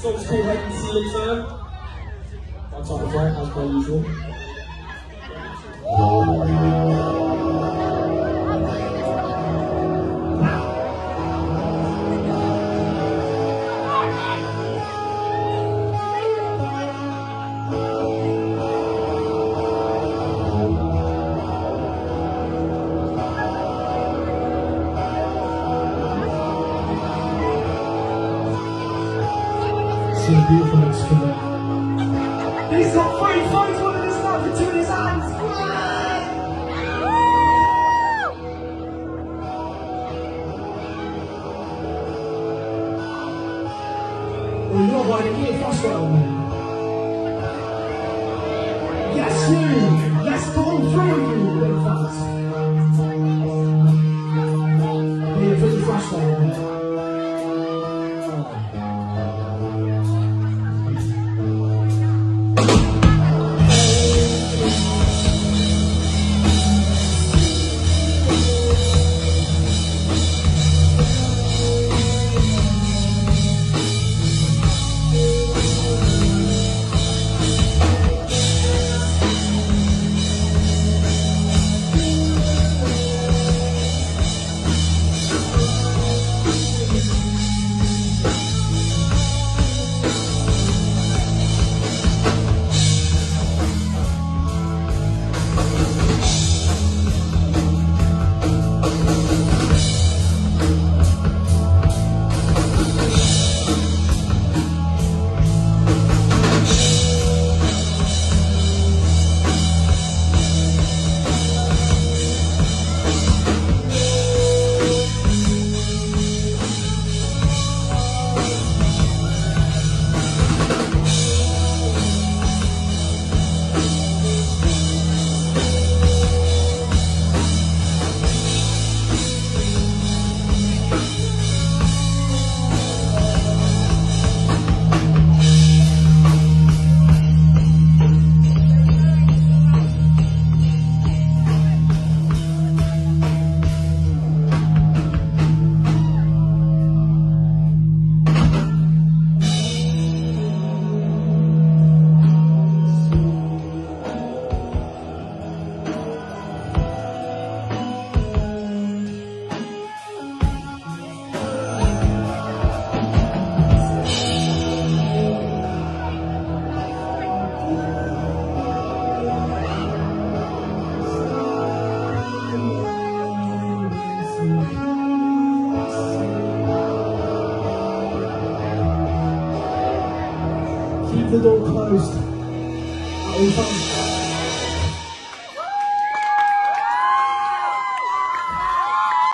song's called Hate the Ceiling Fan. My title's right, as per usual. See a beautiful Mexican man. He's got 3 phones, one in his mouth and 2 in his hands. Well, you're not riding here, fast right on me. Yes, you! Let's go through you, really fast. Yeah, put your flashlight on me. Keep the door closed at all times.